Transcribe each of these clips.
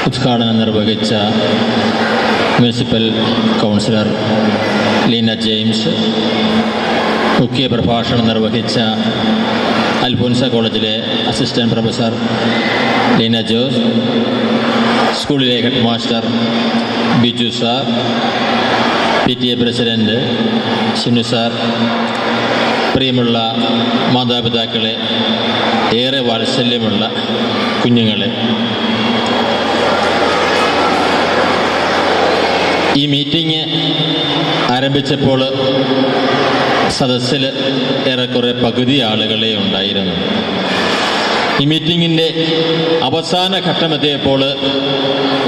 ഉദ്ഘാടനം നിർവഹിച്ച municipal councillor Leena James, മുഖ്യ പ്രഭാഷണം നിർവഹിച്ച അൽഫോൻസ കോളേജിലെ അസിസ്റ്റൻറ്റ് പ്രൊഫസർ ലീന ജോസ്, സ്കൂളിലെ head master Biju sir, PTA president Shinu sir, പ്രിയമുള്ള മാതാപിതാക്കളെ, ഏറെ വാത്സല്യമുള്ള കുഞ്ഞുങ്ങളെ, ഈ മീറ്റിംഗ് ആരംഭിച്ചപ്പോൾ സദസ്സിൽ ഏറെക്കുറെ പകുതി ആളുകളെ ഉണ്ടായിരുന്നു. ഈ മീറ്റിങ്ങിൻ്റെ അവസാന ഘട്ടമെത്തിയപ്പോൾ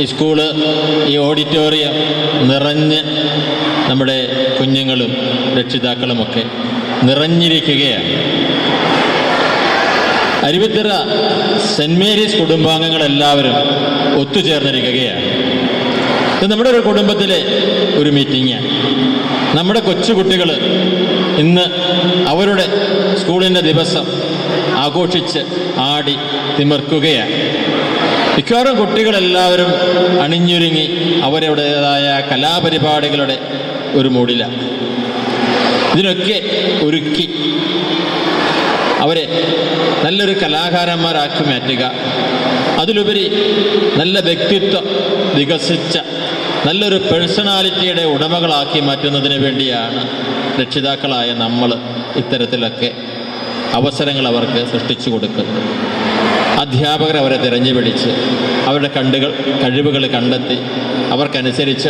ഈ സ്കൂള്, ഈ ഓഡിറ്റോറിയം നിറഞ്ഞ് നമ്മുടെ കുഞ്ഞുങ്ങളും രക്ഷിതാക്കളുമൊക്കെ നിറഞ്ഞിരിക്കുകയാണ്. അരുവിത്തറ സെൻറ്റ് മേരീസ് കുടുംബാംഗങ്ങളെല്ലാവരും ഒത്തുചേർന്നിരിക്കുകയാണ്. ഇത് നമ്മുടെ ഒരു കുടുംബത്തിലെ ഒരു മീറ്റിംഗാണ്. നമ്മുടെ കൊച്ചുകുട്ടികൾ ഇന്ന് അവരുടെ സ്കൂളിൻ്റെ ദിവസം ആഘോഷിച്ച് ആടി തിമിർക്കുകയാണ്. മിക്കവാറും കുട്ടികളെല്ലാവരും അണിഞ്ഞൊരുങ്ങി അവരുടേതായ കലാപരിപാടികളുടെ ഒരു മൂഡിലാണ്. ഇതിനൊക്കെ ഒരുക്കി അവരെ നല്ലൊരു കലാകാരന്മാരാക്കി മാറ്റുക, അതിലുപരി നല്ല വ്യക്തിത്വം വികസിച്ച നല്ലൊരു പേഴ്സണാലിറ്റിയുടെ ഉടമകളാക്കി മാറ്റുന്നതിന് വേണ്ടിയാണ് രക്ഷിതാക്കളായ നമ്മൾ ഇത്തരത്തിലൊക്കെ അവസരങ്ങൾ അവർക്ക് സൃഷ്ടിച്ചു കൊടുക്കുന്നത്. അധ്യാപകർ അവരെ തിരഞ്ഞുപിടിച്ച് അവരുടെ കഴിവുകൾ കണ്ടെത്തി അവർക്കനുസരിച്ച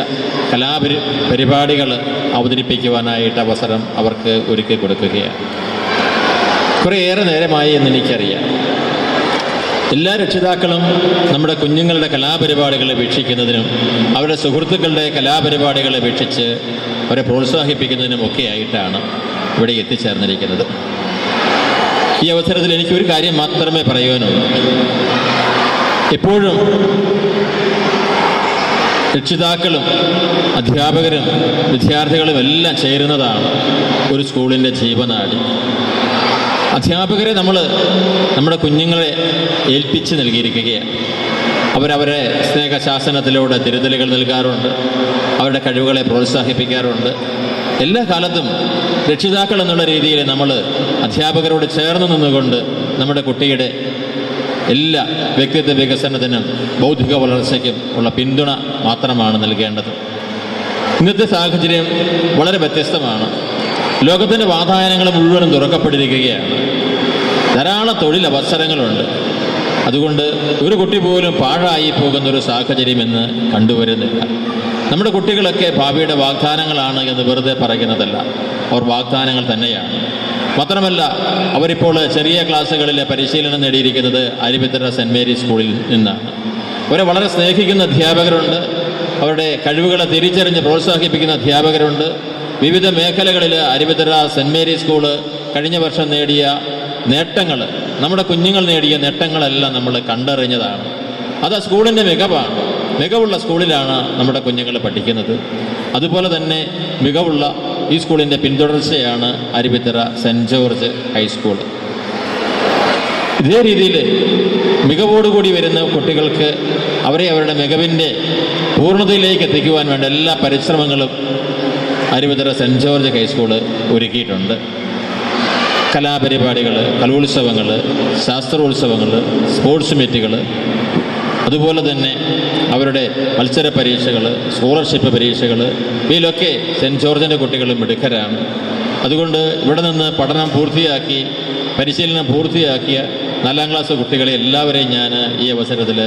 പരിപാടികൾ അവതരിപ്പിക്കുവാനായിട്ട് അവസരം അവർക്ക് ഒരുക്കി കൊടുക്കുകയാണ്. കുറേയേറെ നേരമായി എന്ന് എനിക്കറിയാം. എല്ലാ രക്ഷിതാക്കളും നമ്മുടെ കുഞ്ഞുങ്ങളുടെ കലാപരിപാടികളെ വീക്ഷിക്കുന്നതിനും അവരുടെ സുഹൃത്തുക്കളുടെ കലാപരിപാടികളെ വീക്ഷിച്ച് അവരെ പ്രോത്സാഹിപ്പിക്കുന്നതിനുമൊക്കെ ആയിട്ടാണ് ഇവിടെ എത്തിച്ചേർന്നിരിക്കുന്നത്. ഈ അവസരത്തിൽ എനിക്കൊരു കാര്യം മാത്രമേ പറയുവാനുള്ളൂ. എപ്പോഴും രക്ഷിതാക്കളും അധ്യാപകരും വിദ്യാർത്ഥികളും എല്ലാം ചേരുന്നതാണ് ഒരു സ്കൂളിൻ്റെ ജീവനാടി. അധ്യാപകരെ നമ്മുടെ കുഞ്ഞുങ്ങളെ ഏൽപ്പിച്ച് നൽകിയിരിക്കുകയാണ്. അവരവരെ സ്നേഹശാസനത്തിലൂടെ തിരുത്തലുകൾ നൽകാറുണ്ട്, അവരുടെ കഴിവുകളെ പ്രോത്സാഹിപ്പിക്കാറുണ്ട്. എല്ലാ കാലത്തും രക്ഷിതാക്കൾ എന്നുള്ള രീതിയിൽ നമ്മൾ അധ്യാപകരോട് ചേർന്ന് നിന്നുകൊണ്ട് നമ്മുടെ കുട്ടിയുടെ എല്ലാ വ്യക്തിത്വ വികസനത്തിനും ബൗദ്ധിക വളർച്ചയ്ക്കും ഉള്ള പിന്തുണ മാത്രമാണ് നൽകേണ്ടത്. ഇന്നത്തെ സാഹചര്യം വളരെ വ്യത്യസ്തമാണ്. ലോകത്തിൻ്റെ വാതായനങ്ങൾ മുഴുവനും തുറക്കപ്പെട്ടിരിക്കുകയാണ്. ധാരാളം തൊഴിലവസരങ്ങളുണ്ട്. അതുകൊണ്ട് ഒരു കുട്ടി പോലും പാഴായി പോകുന്നൊരു സാഹചര്യം ഇന്ന് കണ്ടുവരുന്നില്ല. നമ്മുടെ കുട്ടികളൊക്കെ ഭാവിയുടെ വാഗ്ദാനങ്ങളാണ് എന്ന് വെറുതെ പറയുന്നതല്ല, അവർ വാഗ്ദാനങ്ങൾ തന്നെയാണ്. മാത്രമല്ല, അവരിപ്പോൾ ചെറിയ ക്ലാസ്സുകളിലെ പരിശീലനം നേടിയിരിക്കുന്നത് അരുവിത്തറ സെൻറ്റ് മേരീസ് സ്കൂളിൽ നിന്നാണ്. അവരെ വളരെ സ്നേഹിക്കുന്ന അധ്യാപകരുണ്ട്, അവരുടെ കഴിവുകളെ തിരിച്ചറിഞ്ഞ് പ്രോത്സാഹിപ്പിക്കുന്ന അധ്യാപകരുണ്ട്. വിവിധ മേഖലകളിൽ അരുവിത്തറ സെൻറ്റ് മേരീസ് സ്കൂള് കഴിഞ്ഞ വർഷം നേടിയ നേട്ടങ്ങൾ, നമ്മുടെ കുഞ്ഞുങ്ങൾ നേടിയ നേട്ടങ്ങളെല്ലാം നമ്മൾ കണ്ടറിഞ്ഞതാണ്. അത് സ്കൂളിൻ്റെ മികവാണ്. മികവുള്ള സ്കൂളിലാണ് നമ്മുടെ കുഞ്ഞുങ്ങൾ പഠിക്കുന്നത്. അതുപോലെ തന്നെ മികവുള്ള ഈ സ്കൂളിൻ്റെ പിന്തുടർച്ചയാണ് അരുവിത്തറ സെൻറ്റ് ജോർജ് ഹൈസ്കൂൾ. ഇതേ രീതിയിൽ മികവോടുകൂടി വരുന്ന കുട്ടികൾക്ക് അവരെ അവരുടെ മികവിൻ്റെ പൂർണ്ണതയിലേക്ക് എത്തിക്കുവാൻ വേണ്ട എല്ലാ പരിശ്രമങ്ങളും അരുവിത്തറ സെൻറ്റ് ജോർജ് ഹൈസ്കൂള് ഒരുക്കിയിട്ടുണ്ട്. കലാപരിപാടികൾ, കലോത്സവങ്ങൾ, ശാസ്ത്രോത്സവങ്ങൾ, സ്പോർട്സ് മീറ്റുകൾ, അതുപോലെ തന്നെ അവരുടെ മത്സര പരീക്ഷകൾ, സ്കോളർഷിപ്പ് പരീക്ഷകൾ, ഇതിലൊക്കെ സെൻറ്റ് ജോർജിൻ്റെ കുട്ടികളും മിടുക്കരാണ്. അതുകൊണ്ട് ഇവിടെ നിന്ന് പഠനം പൂർത്തിയാക്കി പരിശീലനം പൂർത്തിയാക്കിയ 4ാം ക്ലാസ് കുട്ടികളെ എല്ലാവരെയും ഞാൻ ഈ അവസരത്തിൽ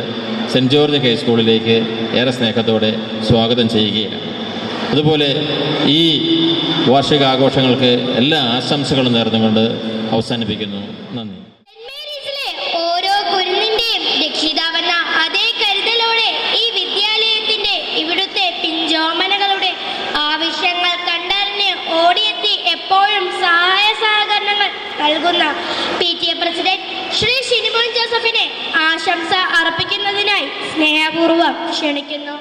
സെൻറ്റ് ജോർജ് ഹൈസ്കൂളിലേക്ക് ഏറെ സ്നേഹത്തോടെ സ്വാഗതം ചെയ്യുകയാണ്. അതുപോലെ ഈ വാർഷികാഘോഷങ്ങൾക്ക് എല്ലാ ആശംസകളും നേർന്നുകൊണ്ട് അവസാനിപ്പിക്കുന്നു. നന്ദി. ഓരോ കുരുന്നിന്റെയും രക്ഷിതാവെന്ന അതേ കരുതലോടെ ഈ വിദ്യാലയത്തിന്റെ ഇവിടുത്തെ പിഞ്ചോമനകളുടെ ആവശ്യങ്ങൾ കണ്ടറിഞ്ഞ് ഓടിയെത്തി എപ്പോഴും സഹായ സഹകരണങ്ങൾ നൽകുന്ന PTA പ്രസിഡന്റ് ശ്രീ ഷിനിമോൻ ജോസഫിനെ ആശംസ അർപ്പിക്കുന്നതിനായി സ്നേഹപൂർവ്വം ക്ഷണിക്കുന്നു.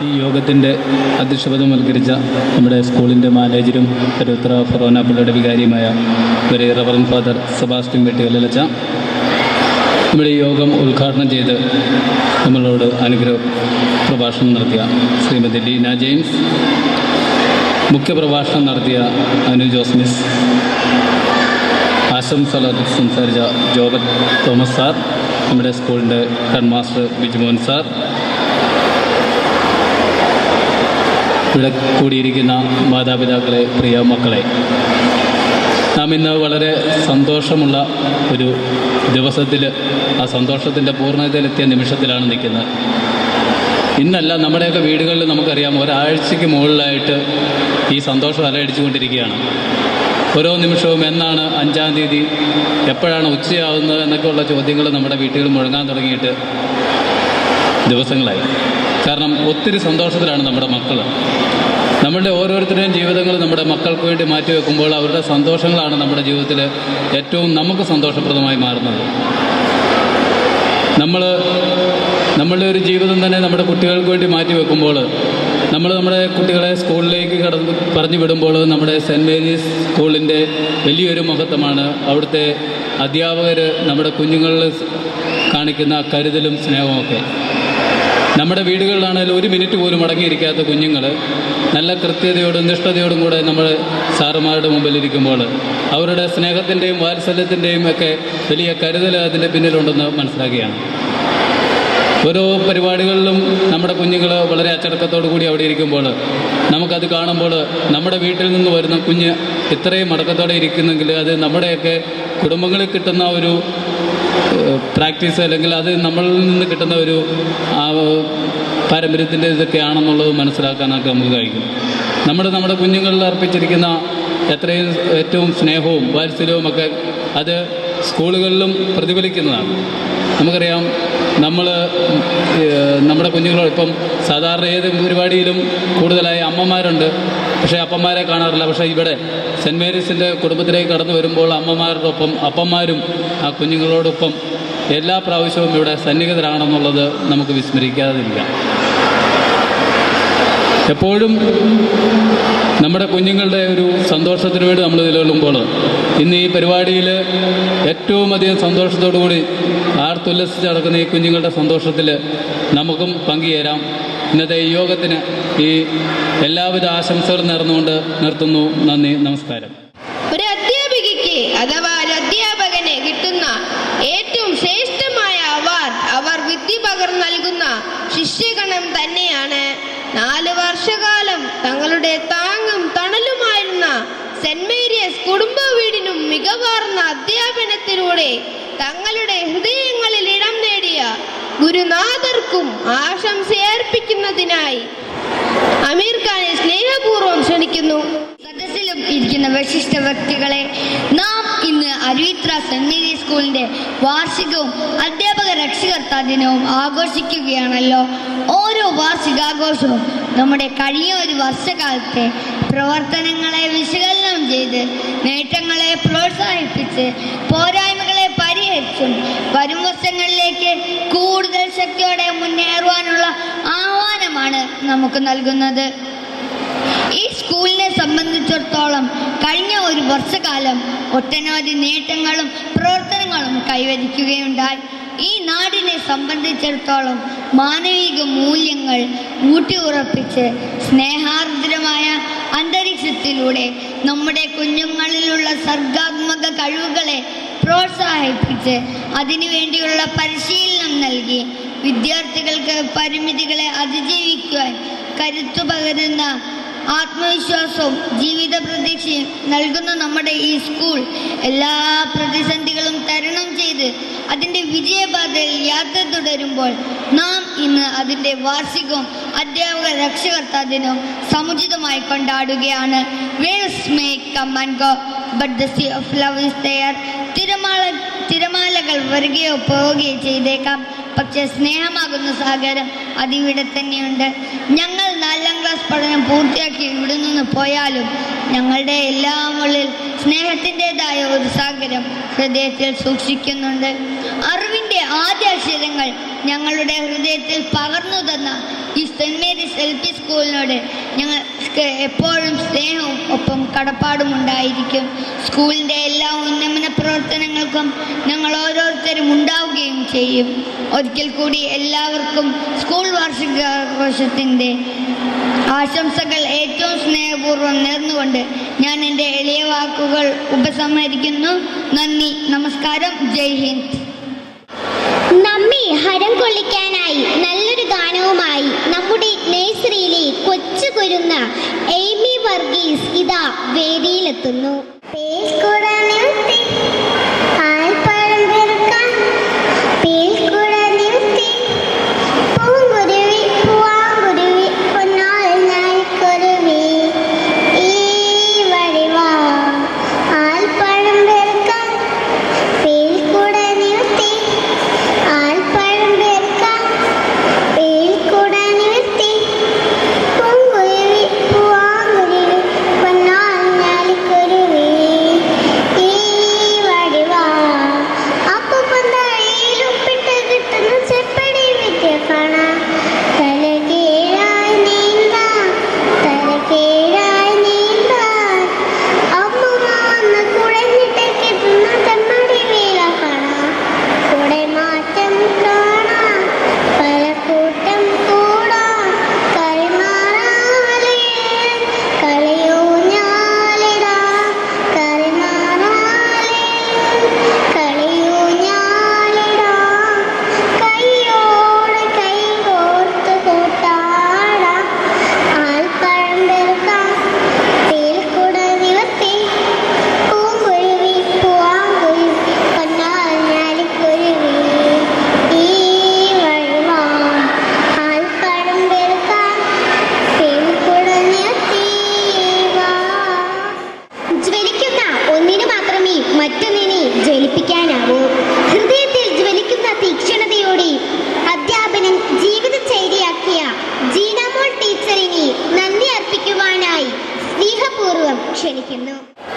ഈ യോഗത്തിൻ്റെ അധ്യക്ഷപദം അലങ്കരിച്ച നമ്മുടെ സ്കൂളിൻ്റെ മാനേജരും അരുവിത്തറ ഫൊറോന പള്ളിയുടെ വികാരിയുമായ റവറൻഡ് ഫാദർ സെബാസ്റ്റ്യൻ വെട്ടുകല്ലച്ച, നമ്മുടെ ഈ യോഗം ഉദ്ഘാടനം ചെയ്ത് നമ്മളോട് അനുഗ്രഹ പ്രഭാഷണം നടത്തിയ ശ്രീമതി ലീന ജെയിംസ്, മുഖ്യപ്രഭാഷണം നടത്തിയ അനു ജോസ് മിസ്, ആശംസകൾ സംസാരിച്ച ജോബൻ തോമസ് സാർ, നമ്മുടെ സ്കൂളിൻ്റെ ഹെഡ് മാസ്റ്റർ ബിജുമോഹൻ സാർ, ഇവിടെ കൂടിയിരിക്കുന്ന മാതാപിതാക്കളെ, പ്രിയ മക്കളെ, നാം ഇന്ന് വളരെ സന്തോഷമുള്ള ഒരു ദിവസത്തിൽ, ആ സന്തോഷത്തിൻ്റെ പൂർണ്ണതയിലെത്തിയ നിമിഷത്തിലാണ് നിൽക്കുന്നത്. ഇന്നല്ല, നമ്മുടെയൊക്കെ വീടുകളിൽ നമുക്കറിയാം, ഒരാഴ്ചയ്ക്ക് മുകളിലായിട്ട് ഈ സന്തോഷം അലയടിച്ചുകൊണ്ടിരിക്കുകയാണ്. ഓരോ നിമിഷവും എന്നാണ് 5-ാം തീയതി, എപ്പോഴാണ് ഉച്ചയാവുന്നത് എന്നൊക്കെയുള്ള ചോദ്യങ്ങൾ നമ്മുടെ വീട്ടുകളിൽ മുഴങ്ങാൻ തുടങ്ങിയിട്ട് ദിവസങ്ങളായി. കാരണം ഒത്തിരി സന്തോഷത്തിലാണ് നമ്മുടെ മക്കൾ. നമ്മളുടെ ഓരോരുത്തരുടെയും ജീവിതങ്ങൾ നമ്മുടെ മക്കൾക്ക് വേണ്ടി മാറ്റിവെക്കുമ്പോൾ അവരുടെ സന്തോഷങ്ങളാണ് നമ്മുടെ ജീവിതത്തിൽ ഏറ്റവും നമുക്ക് സന്തോഷപ്രദമായി മാറുന്നത്. നമ്മളുടെ ഒരു ജീവിതം തന്നെ നമ്മുടെ കുട്ടികൾക്ക് വേണ്ടി മാറ്റിവെക്കുമ്പോൾ, നമ്മുടെ കുട്ടികളെ സ്കൂളിലേക്ക് പറഞ്ഞു വിടുമ്പോൾ, നമ്മുടെ സെൻറ്റ് മേരീസ് സ്കൂളിൻ്റെ വലിയൊരു മഹത്വമാണ് അവിടുത്തെ അധ്യാപകർ നമ്മുടെ കുഞ്ഞുങ്ങളിൽ കാണിക്കുന്ന കരുതലും സ്നേഹവുമൊക്കെ. നമ്മുടെ വീടുകളിലാണെങ്കിൽ 1 മിനിറ്റ് പോലും അടങ്ങിയിരിക്കാത്ത കുഞ്ഞുങ്ങൾ നല്ല കൃത്യതയോടും നിഷ്ഠതയോടും കൂടെ നമ്മൾ സാറുമാരുടെ മുമ്പിലിരിക്കുമ്പോൾ അവരുടെ സ്നേഹത്തിൻ്റെയും വാത്സല്യത്തിൻ്റെയും ഒക്കെ വലിയ കരുതൽ അതിൻ്റെ പിന്നിലുണ്ടെന്ന് മനസ്സിലാക്കുകയാണ്. ഓരോ പരിപാടികളിലും നമ്മുടെ കുഞ്ഞുങ്ങൾ വളരെ അച്ചടക്കത്തോടു കൂടി അവിടെ ഇരിക്കുമ്പോൾ നമുക്കത് കാണുമ്പോൾ നമ്മുടെ വീട്ടിൽ നിന്ന് വരുന്ന കുഞ്ഞ് ഇത്രയും അടക്കത്തോടെ ഇരിക്കുന്നെങ്കിൽ അത് നമ്മുടെയൊക്കെ കുടുംബങ്ങളിൽ കിട്ടുന്ന ഒരു പ്രാക്ടീസ്, അല്ലെങ്കിൽ അത് നമ്മളിൽ നിന്ന് കിട്ടുന്ന ഒരു പാരമ്പര്യത്തിൻ്റെ ഇതൊക്കെയാണെന്നുള്ളത് മനസ്സിലാക്കാനൊക്കെ നമുക്ക് കഴിയും. നമ്മുടെ കുഞ്ഞുങ്ങളിൽ അർപ്പിച്ചിരിക്കുന്ന ഏറ്റവും സ്നേഹവും വാത്സല്യവും ഒക്കെ അത് സ്കൂളുകളിലും പ്രതിഫലിക്കുന്നതാണ്. നമുക്കറിയാം, നമ്മുടെ കുഞ്ഞുങ്ങളോട് ഇപ്പം സാധാരണ ഏത് പരിപാടിയിലും കൂടുതലായി അമ്മമാരുണ്ട്, പക്ഷേ അപ്പന്മാരെ കാണാറില്ല. പക്ഷേ ഇവിടെ സെൻറ്റ് മേരീസിൻ്റെ കുടുംബത്തിലേക്ക് കടന്നു വരുമ്പോൾ അമ്മമാരോടൊപ്പം അപ്പന്മാരും ആ കുഞ്ഞുങ്ങളോടൊപ്പം എല്ലാ പ്രാവശ്യവും ഇവിടെ സന്നിഹിതരാണെന്നുള്ളത് നമുക്ക് വിസ്മരിക്കാതിരിക്കാം. എപ്പോഴും നമ്മുടെ കുഞ്ഞുങ്ങളുടെ ഒരു സന്തോഷത്തിന് വേണ്ടി നമ്മൾ നിലകൊള്ളുമ്പോൾ ഇന്ന് ഈ പരിപാടിയിൽ ഏറ്റവും അധികം സന്തോഷത്തോടു കൂടി ആർത്തുല്ലസിച്ച് നടക്കുന്ന ഈ കുഞ്ഞുങ്ങളുടെ സന്തോഷത്തിൽ നമുക്കും പങ്കുചേരാം. ഇന്നത്തെ ഈ യോഗത്തിന് ഈ എല്ലാവിധ ആശംസകളും നേർന്നുകൊണ്ട് നിർത്തുന്നു. നന്ദി, നമസ്കാരം. ഒരു അധ്യാപികയ്ക്ക് അഥവാ ഒരു അധ്യാപകന് കിട്ടുന്ന ഏറ്റവും ശ്രേഷ്ഠമായ അവാർഡ് അവർ വിദ്യ പകർന്നു നൽകുന്ന ശിഷ്യഗണം തന്നെയാണ്. 4 വർഷക്കാലം തങ്ങളുടെ താങ്ങും തണലുമായിരുന്ന സെന്റ് മേരീസ് കുടുംബ വീടിനും മികവാർന്ന അധ്യാപനത്തിലൂടെ തങ്ങളുടെ ഹൃദയങ്ങളിൽ ഇടം നേടിയ ഗുരുനാഥർക്കും ആശംസയർപ്പിക്കുന്നതിനായി അമീർ ഖാനെ സ്നേഹപൂർവ്വം ക്ഷണിക്കുന്നു. സദസ്സിലും ഇരിക്കുന്ന വിശിഷ്ട വ്യക്തികളെ, നാം ഇന്ന് അരുവിത്ര സെന്റ് മേരീസ് സ്കൂളിന്റെ വാർഷികവും അധ്യാപക രക്ഷകർത്താ ദിനവും ആഘോഷിക്കുകയാണല്ലോ. ഓരോ വാർഷികാഘോഷവും നമ്മുടെ കഴിഞ്ഞ ഒരു വർഷകാലത്തെ പ്രവർത്തനങ്ങളെ വിശകലനം ചെയ്ത് നേട്ടങ്ങളെ പ്രോത്സാഹിപ്പിച്ച് പോരായ്മകളെ പരിഹരിച്ചും വരും വർഷങ്ങളിലേക്ക് കൂടുതൽ ശക്തിയോടെ മുന്നേറുവാനുള്ള ആഹ്വാനമാണ് നമുക്ക് നൽകുന്നത്. ഈ സ്കൂളിനെ സംബന്ധിച്ചിടത്തോളം കഴിഞ്ഞ ഒരു വർഷക്കാലം ഒട്ടനവധി നേട്ടങ്ങളും പ്രവർത്തനങ്ങളും കൈവരിക്കുകയുണ്ടായി. ഈ നാടിനെ സംബന്ധിച്ചിടത്തോളം മാനവിക മൂല്യങ്ങൾ ഊട്ടിയുറപ്പിച്ച് സ്നേഹാർദ്രമായ അന്തരീക്ഷത്തിലൂടെ നമ്മുടെ കുഞ്ഞുങ്ങളിലുള്ള സർഗാത്മക കഴിവുകളെ പ്രോത്സാഹിപ്പിച്ച് അതിനുവേണ്ടിയുള്ള പരിശീലനം നൽകി വിദ്യാർത്ഥികൾക്ക് പരിമിതികളെ അതിജീവിക്കുവാൻ കരുത്തു പകരുന്ന ആത്മവിശ്വാസവും ജീവിത പ്രതീക്ഷയും നൽകുന്ന നമ്മുടെ ഈ സ്കൂൾ എല്ലാ പ്രതിസന്ധികളും തരണം ചെയ്ത് അതിൻ്റെ വിജയപാതയിൽ യാത്ര തുടരുമ്പോൾ നാം ഇന്ന് അതിൻ്റെ വാർഷികവും അധ്യാപക രക്ഷകർത്താ ദിനവും സമുചിതമായി കൊണ്ടാടുകയാണ്. Waves may come and go, but the sea of love is there. തിരമാലകൾ വരികയോ പോവുകയോ ചെയ്തേക്കാം, പക്ഷേ സ്നേഹമാകുന്ന സാഗരം അതിവിടെ തന്നെയുണ്ട്. ഞങ്ങൾ 4ാം ക്ലാസ് പഠനം പൂർത്തിയാക്കി ഇവിടെ നിന്ന് പോയാലും ഞങ്ങളുടെ എല്ലാം ഉള്ളിൽ സ്നേഹത്തിൻ്റെതായ ഒരു സാഗരം ഹൃദയത്തിൽ സൂക്ഷിക്കുന്നുണ്ട്. അറിവിൻ്റെ ആദ്യ അക്ഷരങ്ങൾ ഞങ്ങളുടെ ഹൃദയത്തിൽ പകർന്നു തന്ന ഈ സെൻറ് മേരീസ് LP സ്കൂളിനോട് ഞങ്ങൾക്ക് എപ്പോഴും സ്നേഹവും ഒപ്പം കടപ്പാടും ഉണ്ടായിരിക്കും. സ്കൂളിൻ്റെ എല്ലാ ഉന്നമന പ്രവർത്തനങ്ങൾക്കും ഞങ്ങൾ ഓരോരുത്തരും ഉണ്ടാവുകയും ചെയ്യും. ഒരിക്കൽ കൂടി എല്ലാവർക്കും സ്കൂൾ വാർഷികാഘോഷത്തിൻ്റെ ആശംസകൾ ഏറ്റവും സ്നേഹപൂർവ്വം നേർന്നുകൊണ്ട് ഞാൻ എൻ്റെ എളിയ വാക്കുകൾ ഉപസംഹരിക്കുന്നു. നന്ദി, നമസ്കാരം, ജയ് ഹിന്ദ്. നമ്മെ ഹരം കൊള്ളിക്കാനായി നല്ലൊരു ഗാനവുമായി നമ്മുടെ നഴ്സറിയിലെ കൊച്ചു കുരുന്ന എയ്മി വർഗീസ് ഇതാ വേദിയിലെത്തുന്നു.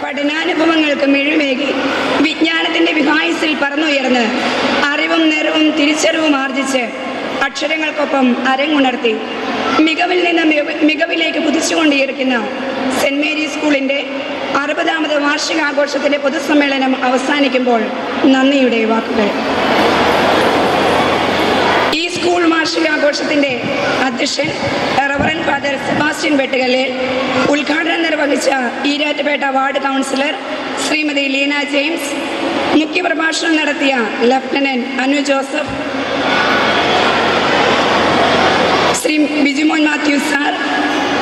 പഠനാനുഭവങ്ങൾക്ക് മിഴുമേകി വിജ്ഞാനത്തിൻ്റെ വിഹായസിൽ പറന്നുയർന്ന് അറിവും നിറവും തിരിച്ചറിവും ആർജിച്ച് അക്ഷരങ്ങൾക്കൊപ്പം അരങ്ങുണർത്തി മികവിൽ നിന്ന് മികവിലേക്ക് കുതിച്ചുകൊണ്ടിരിക്കുന്ന സെൻറ് മേരീസ് സ്കൂളിൻ്റെ 60ാമത് വാർഷികാഘോഷത്തിൻ്റെ പൊതുസമ്മേളനം അവസാനിക്കുമ്പോൾ നന്ദിയുടെ വാക്കുകൾ. ഈ സ്കൂൾ വാർഷികാഘോഷത്തിൻ്റെ അധ്യക്ഷൻ റവറൻഡ് ഫാദർ സെബാസ്റ്റ്യൻ വെട്ടുകല്ലിൽ, ഉദ്ഘാടനം നിർവഹിച്ച ഈരാറ്റുപേട്ട വാർഡ് കൗൺസിലർ ശ്രീമതി ലീന ജെയിംസ്, മുഖ്യപ്രഭാഷണം നടത്തിയ lieutenant Anu Joseph, Shri Bijumon Mathew sir,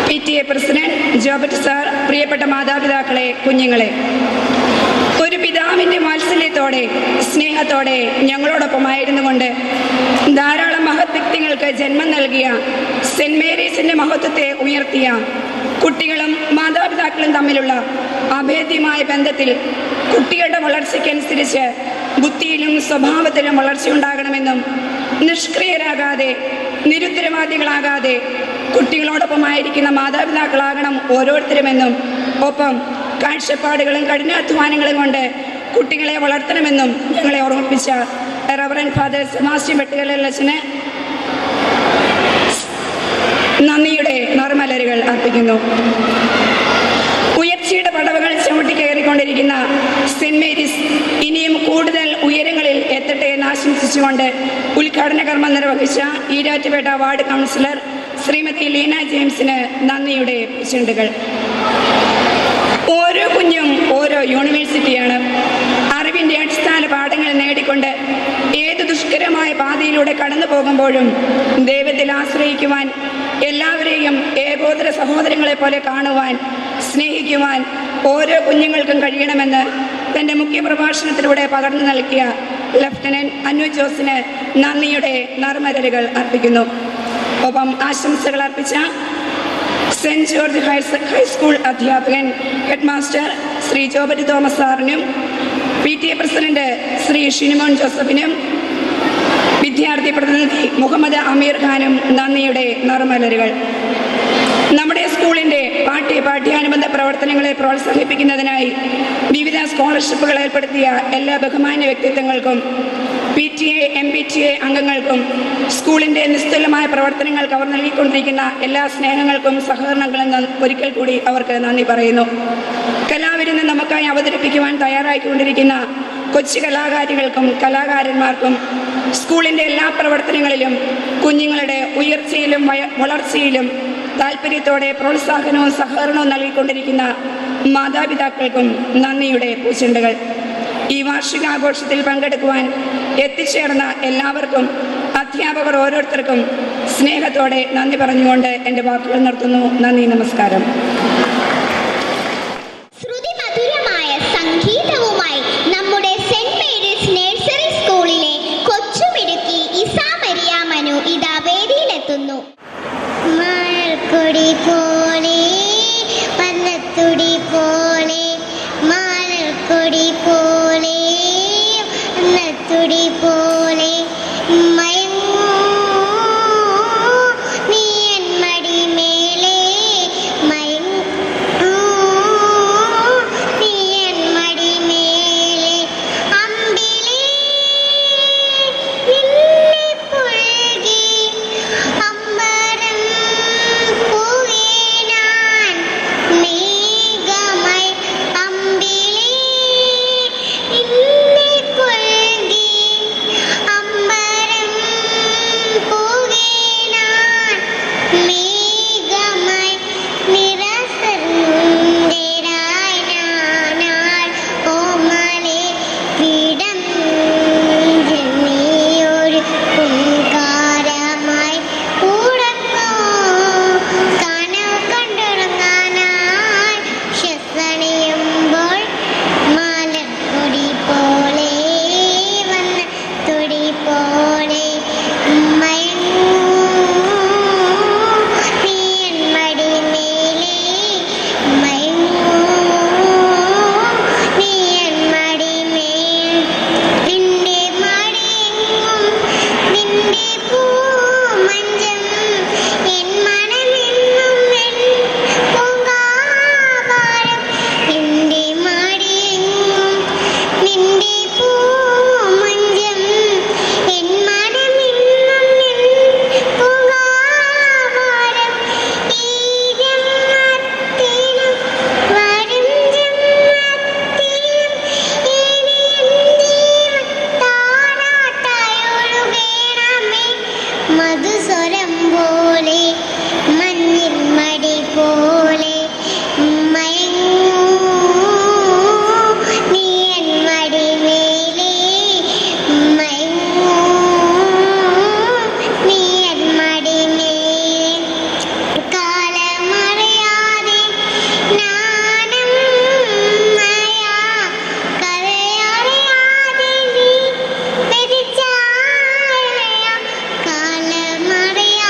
PTA president Jobet sir, പ്രിയപ്പെട്ട മാതാപിതാക്കളെ, കുഞ്ഞുങ്ങളെ, ഒരു പിതാവിൻ്റെ വാത്സല്യത്തോടെ സ്നേഹത്തോടെ ഞങ്ങളോടൊപ്പമായിരുന്നു കൊണ്ട് ധാരാളം മഹത് വ്യക്തികൾക്ക് ജന്മം നൽകിയ സെൻറ് മേരീസിൻ്റെ മഹത്വത്തെ ഉയർത്തിയ കുട്ടികളും മാതാപിതാക്കളും തമ്മിലുള്ള അഭേദ്യമായ ബന്ധത്തിൽ കുട്ടികളുടെ വളർച്ചയ്ക്കനുസരിച്ച് ബുദ്ധിയിലും സ്വഭാവത്തിലും വളർച്ചയുണ്ടാകണമെന്നും നിഷ്ക്രിയരാകാതെ നിരുത്തരവാദികളാകാതെ കുട്ടികളോടൊപ്പമായിരിക്കുന്ന മാതാപിതാക്കളാകണം ഓരോരുത്തരുമെന്നും ഒപ്പം കാഴ്ചപ്പാടുകളും കഠിനാധ്വാനങ്ങളും കൊണ്ട് കുട്ടികളെ വളർത്തണമെന്നും ഞങ്ങളെ ഓർമ്മിപ്പിച്ച റവറൻഡ് ഫാദർ സെബാസ്റ്റ്യൻ വെട്ടുകല്ലിലച്ഛന് നന്ദിയുടെ നറുമലരുകൾ അർപ്പിക്കുന്നു. ഉയർച്ചയുടെ പടവുകൾ ചവിട്ടിക്കയറിക്കൊണ്ടിരിക്കുന്ന സെൻറ് മേരീസ് ഇനിയും കൂടുതൽ ഉയരങ്ങളിൽ എത്തട്ടെ എന്ന് ആശംസിച്ചുകൊണ്ട് ഉദ്ഘാടന കർമ്മം നിർവഹിച്ച ഈരാറ്റുപേട്ട വാർഡ് കൗൺസിലർ ശ്രീമതി ലീന ജെയിംസിന് നന്ദിയുടെ ചുണ്ടുകൾ. ഓരോ കുഞ്ഞും ഓരോ യൂണിവേഴ്സിറ്റിയാണ്. അറിവിൻ്റെ അടിസ്ഥാന പാഠങ്ങൾ നേടിക്കൊണ്ട് ഏത് ദുഷ്കരമായ പാതയിലൂടെ കടന്നു പോകുമ്പോഴും ദൈവത്തിൽ ആശ്രയിക്കുവാൻ, എല്ലാവരെയും ഏകോദര സഹോദരങ്ങളെ പോലെ കാണുവാൻ, സ്നേഹിക്കുവാൻ ഓരോ കുഞ്ഞുങ്ങൾക്കും കഴിയണമെന്ന് തൻ്റെ മുഖ്യപ്രഭാഷണത്തിലൂടെ പകർന്നു നൽകിയ ലഫ്റ്റനന്റ് അനു ജോസിന് നന്ദിയുടെ നറുമലരുകൾ അർപ്പിക്കുന്നു. ഒപ്പം ആശംസകൾ അർപ്പിച്ച സെൻറ് ജോർജ് ഹൈസ്കൂൾ അധ്യാപകൻ head master Shri Jobet Thomas സാറിനും PTA പ്രസിഡന്റ് ശ്രീ ഷിനിമോൻ ജോസഫിനും വിദ്യാർത്ഥി പ്രതിനിധി മുഹമ്മദ് അമീർ ഖാനും നന്ദിയുടെ നറുമലരുകൾ. നമ്മുടെ സ്കൂളിൻ്റെ പാഠ്യാനുബന്ധ പ്രവർത്തനം പ്രവർത്തനങ്ങളെ പ്രോത്സാഹിപ്പിക്കുന്നതിനായി വിവിധ സ്കോളർഷിപ്പുകൾ ഏർപ്പെടുത്തിയ എല്ലാ ബഹുമാന്യ വ്യക്തിത്വങ്ങൾക്കും PTA MPTA അംഗങ്ങൾക്കും സ്കൂളിൻ്റെ നിസ്തുലമായ പ്രവർത്തനങ്ങൾക്ക് അവർ നൽകിക്കൊണ്ടിരിക്കുന്ന എല്ലാ സ്നേഹങ്ങൾക്കും സഹകരണങ്ങളും ഒരിക്കൽ കൂടി അവർക്ക് നന്ദി പറയുന്നു. കലാവിരുന്ന് നമുക്കായി അവതരിപ്പിക്കുവാൻ തയ്യാറായിക്കൊണ്ടിരിക്കുന്ന കൊച്ചു കലാകാരികൾക്കും കലാകാരന്മാർക്കും സ്കൂളിൻ്റെ എല്ലാ പ്രവർത്തനങ്ങളിലും കുഞ്ഞുങ്ങളുടെ ഉയർച്ചയിലും വളർച്ചയിലും താല്പര്യത്തോടെ പ്രോത്സാഹനവും സഹകരണവും നൽകിക്കൊണ്ടിരിക്കുന്ന മാതാപിതാക്കൾക്കും നന്ദിയുടെ പൂച്ചെണ്ടുകൾ. ഈ വാർഷികാഘോഷത്തിൽ പങ്കെടുക്കുവാൻ എത്തിച്ചേർന്ന എല്ലാവർക്കും അധ്യാപകർ ഓരോരുത്തർക്കും സ്നേഹത്തോടെ നന്ദി പറഞ്ഞുകൊണ്ട് എൻ്റെ വാക്കുകൾ നിർത്തുന്നു. നന്ദി, നമസ്കാരം. ശ്രുതിമധുരമായ സംഗീതവുമായി നമ്മുടെ സെന്റ് മേരീസ് നഴ്സറി സ്കൂളിലെ കൊച്ചുമിടുക്കി ഇസാ മരിയ മനു ഇതാ വേദിയിലെത്തുന്നു. മഴക്കൊടി പോലെ വന്നത്തുടി പോലെ മഴക്കൊടി പോലെ വന്നത്തുടി പോലെ മറിയ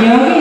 യോഗ